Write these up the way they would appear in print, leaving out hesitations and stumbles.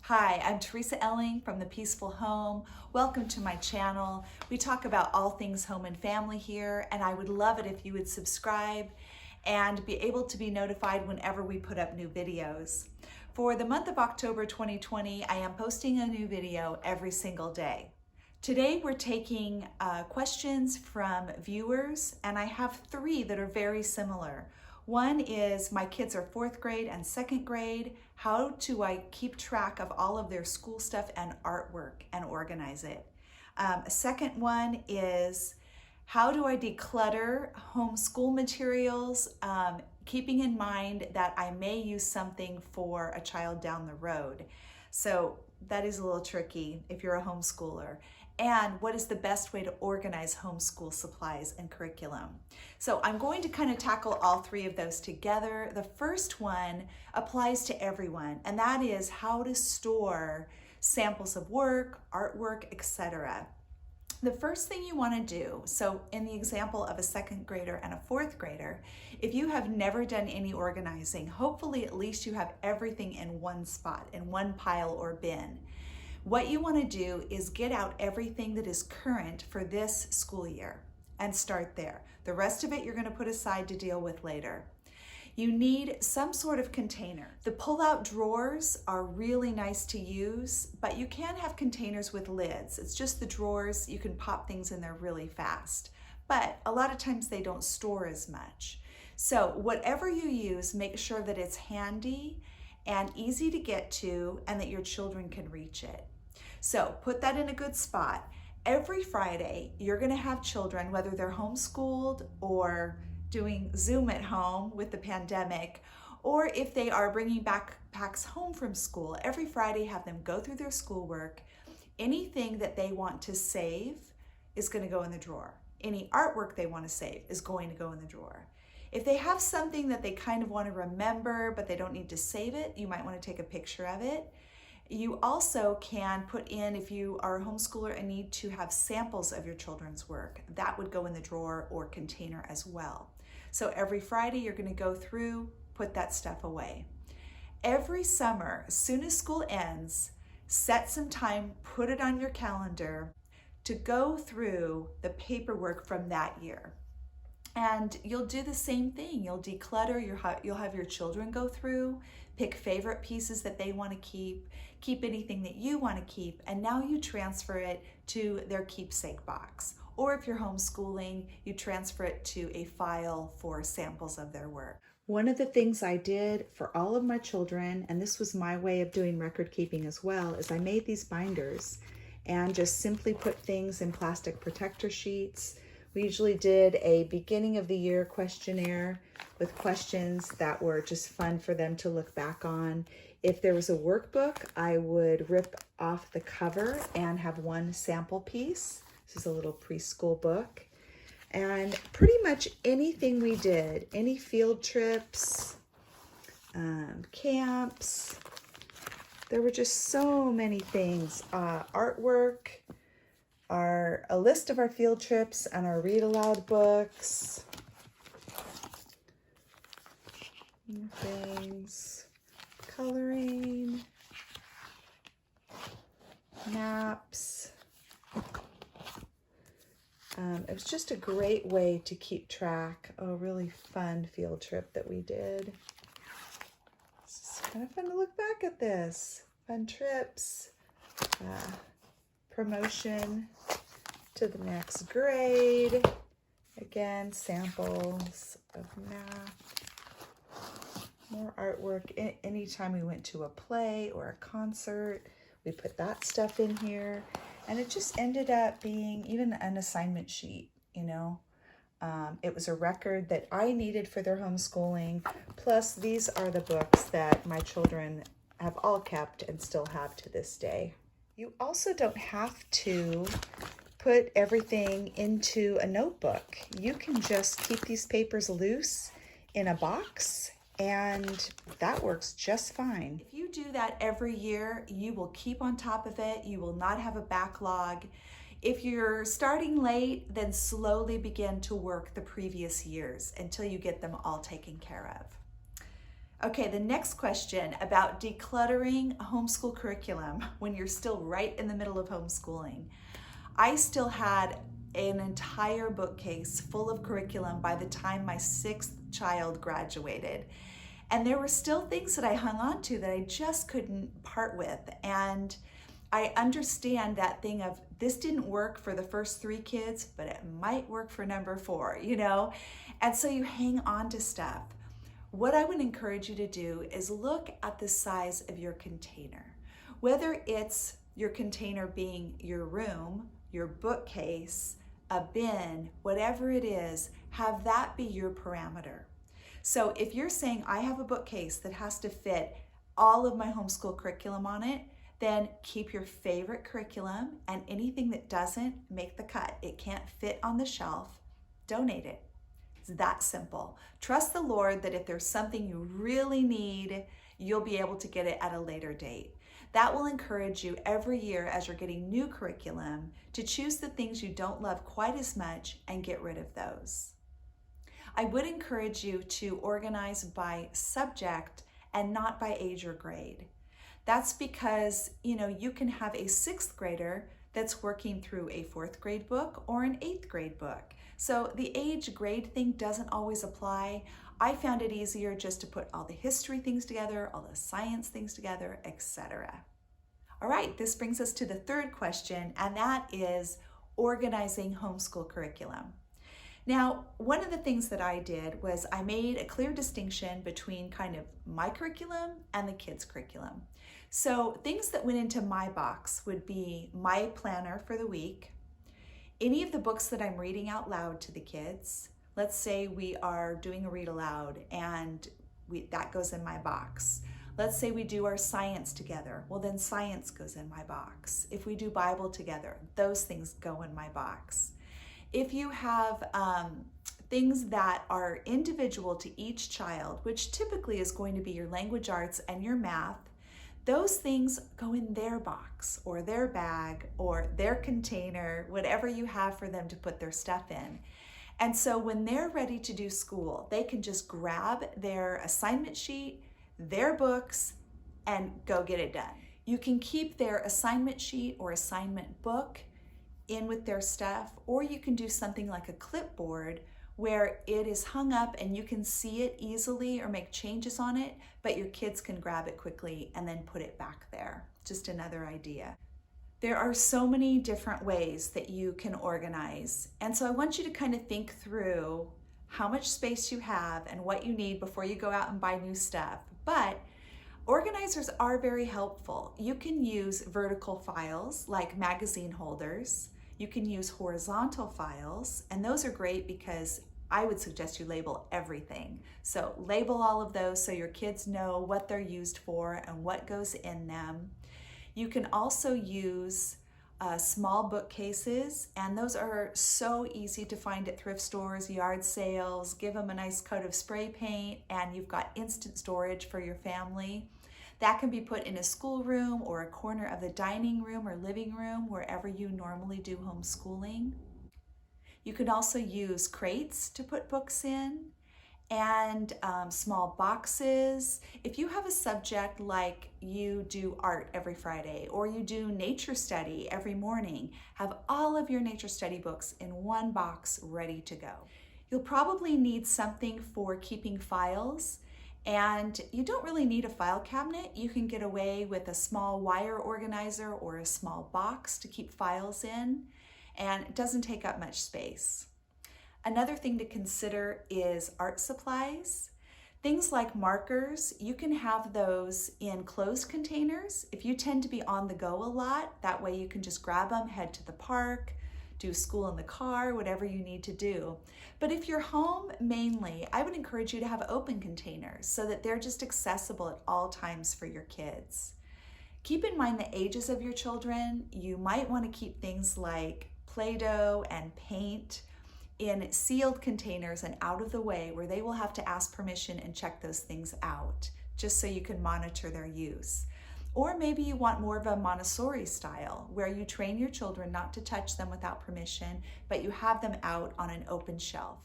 Hi, I'm Teresa Elling from The Peaceful Home. Welcome to my channel. We talk about all things home and family here, and I would love it if you would subscribe and be able to be notified whenever we put up new videos. For the month of October 2020, I am posting a new video every single day. Today we're taking questions from viewers, and I have three that are very similar. One is, my kids are 4th grade and 2nd grade. How do I keep track of all of their school stuff and artwork and organize it? A second one is, how do I declutter homeschool materials, keeping in mind that I may use something for a child down the road. So that is a little tricky if you're a homeschooler. And what is the best way to organize homeschool supplies and curriculum? So I'm going to kind of tackle all three of those together. The first one applies to everyone, and that is how to store samples of work, artwork, etc. The first thing you want to do, so in the example of a 2nd grader and a 4th grader, if you have never done any organizing, hopefully at least you have everything in one spot, in one pile or bin. What you want to do is get out everything that is current for this school year and start there. The rest of it you're going to put aside to deal with later. You need some sort of container. The pull-out drawers are really nice to use, but you can have containers with lids. It's just the drawers, you can pop things in there really fast. But a lot of times they don't store as much. So whatever you use, make sure that it's handy and easy to get to and that your children can reach it. So put that in a good spot. Every Friday, you're gonna have children, whether they're homeschooled or doing Zoom at home with the pandemic, or if they are bringing backpacks home from school, every Friday have them go through their schoolwork. Anything that they want to save is gonna go in the drawer. Any artwork they wanna save is going to go in the drawer. If they have something that they kind of wanna remember, but they don't need to save it, you might wanna take a picture of it. You also can put in, if you are a homeschooler and need to have samples of your children's work, that would go in the drawer or container as well. So every Friday you're going to go through, put that stuff away. Every summer, as soon as school ends, set some time, put it on your calendar to go through the paperwork from that year. And you'll do the same thing. You'll declutter, you'll have your children go through, pick favorite pieces that they want to keep anything that you want to keep, and now you transfer it to their keepsake box. Or if you're homeschooling, you transfer it to a file for samples of their work. One of the things I did for all of my children, and this was my way of doing record keeping as well, is I made these binders and just simply put things in plastic protector sheets. We usually did a beginning of the year questionnaire with questions that were just fun for them to look back on. If there was a workbook, I would rip off the cover and have one sample piece. This is a little preschool book. And pretty much anything we did, any field trips, camps, there were just so many things. Artwork, a list of our field trips and our read aloud books. Things, coloring, maps. It was just a great way to keep track. A really fun field trip that we did. It's kind of fun to look back at this. Fun trips. Promotion to the next grade. Again, samples of math. More artwork. Anytime we went to a play or a concert, we put that stuff in here. And it just ended up being even an assignment sheet, you know. It was a record that I needed for their homeschooling. Plus, these are the books that my children have all kept and still have to this day. You also don't have to put everything into a notebook. You can just keep these papers loose in a box, and that works just fine. If you do that every year, you will keep on top of it. You will not have a backlog. If you're starting late, then slowly begin to work the previous years until you get them all taken care of. Okay, the next question about decluttering homeschool curriculum when you're still right in the middle of homeschooling. I still had an entire bookcase full of curriculum by the time my 6th child graduated. And there were still things that I hung on to that I just couldn't part with. And I understand that thing of this didn't work for the first 3 kids, but it might work for number 4, you know? And so you hang on to stuff. What I would encourage you to do is look at the size of your container. Whether it's your container being your room, your bookcase, a bin, whatever it is, have that be your parameter. So if you're saying, I have a bookcase that has to fit all of my homeschool curriculum on it, then keep your favorite curriculum, and anything that doesn't, make the cut. It can't fit on the shelf, donate it. It's that simple. Trust the Lord that if there's something you really need, you'll be able to get it at a later date. That will encourage you every year as you're getting new curriculum to choose the things you don't love quite as much and get rid of those. I would encourage you to organize by subject and not by age or grade. That's because, you can have a 6th grader that's working through a 4th grade book or an 8th grade book. So the age grade thing doesn't always apply. I found it easier just to put all the history things together, all the science things together, etc. All right, this brings us to the 3rd question, and that is organizing homeschool curriculum. Now, one of the things that I did was I made a clear distinction between kind of my curriculum and the kids' curriculum. So things that went into my box would be my planner for the week, any of the books that I'm reading out loud to the kids. Let's say we are doing a read aloud and that goes in my box. Let's say we do our science together. Well, then science goes in my box. If we do Bible together, those things go in my box. If you have things that are individual to each child, which typically is going to be your language arts and your math, those things go in their box or their bag or their container, whatever you have for them to put their stuff in. And so when they're ready to do school, they can just grab their assignment sheet, their books, and go get it done. You can keep their assignment sheet or assignment book in with their stuff, or you can do something like a clipboard where it is hung up and you can see it easily or make changes on it, but your kids can grab it quickly and then put it back there. Just another idea. There are so many different ways that you can organize. And so I want you to kind of think through how much space you have and what you need before you go out and buy new stuff. But organizers are very helpful. You can use vertical files like magazine holders. You can use horizontal files, and those are great because I would suggest you label everything. So label all of those so your kids know what they're used for and what goes in them. You can also use small bookcases, and those are so easy to find at thrift stores, yard sales. Give them a nice coat of spray paint and you've got instant storage for your family. That can be put in a schoolroom or a corner of the dining room or living room, wherever you normally do homeschooling. You can also use crates to put books in, and small boxes. If you have a subject like you do art every Friday or you do nature study every morning, have all of your nature study books in one box ready to go. You'll probably need something for keeping files, and you don't really need a file cabinet. You can get away with a small wire organizer or a small box to keep files in, and it doesn't take up much space. Another thing to consider is art supplies. Things like markers, you can have those in closed containers. If you tend to be on the go a lot, that way you can just grab them, head to the park, do school in the car, whatever you need to do. But if you're home mainly, I would encourage you to have open containers so that they're just accessible at all times for your kids. Keep in mind the ages of your children. You might want to keep things like Play-Doh and paint in sealed containers and out of the way, where they will have to ask permission and check those things out, just so you can monitor their use. Or maybe you want more of a Montessori style, where you train your children not to touch them without permission, but you have them out on an open shelf.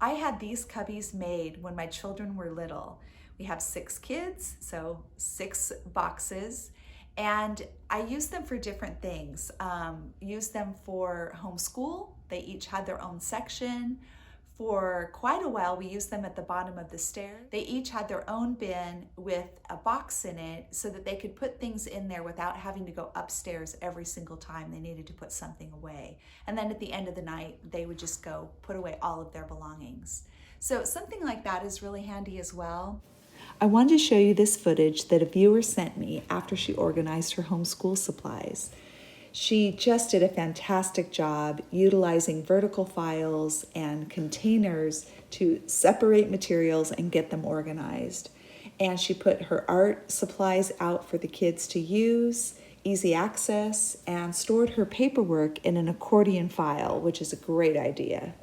I had these cubbies made when my children were little. We have 6 kids, so 6 boxes. And I use them for different things. Use them for homeschool. They each had their own section. For quite a while, we used them at the bottom of the stairs. They each had their own bin with a box in it so that they could put things in there without having to go upstairs every single time they needed to put something away. And then at the end of the night, they would just go put away all of their belongings. So something like that is really handy as well. I wanted to show you this footage that a viewer sent me after she organized her homeschool supplies. She just did a fantastic job utilizing vertical files and containers to separate materials and get them organized. And she put her art supplies out for the kids to use, easy access, and stored her paperwork in an accordion file, which is a great idea.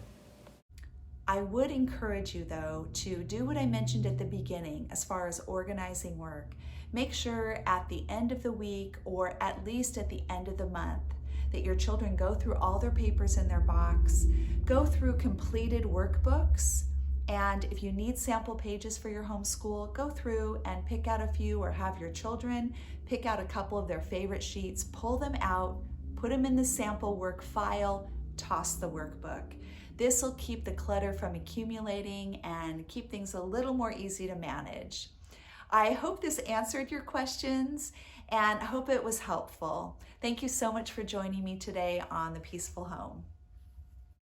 I would encourage you, though, to do what I mentioned at the beginning as far as organizing work. Make sure at the end of the week, or at least at the end of the month, that your children go through all their papers in their box, go through completed workbooks, and if you need sample pages for your homeschool, go through and pick out a few, or have your children pick out a couple of their favorite sheets, pull them out, put them in the sample work file, toss the workbook. This will keep the clutter from accumulating and keep things a little more easy to manage. I hope this answered your questions and hope it was helpful. Thank you so much for joining me today on The Peaceful Home.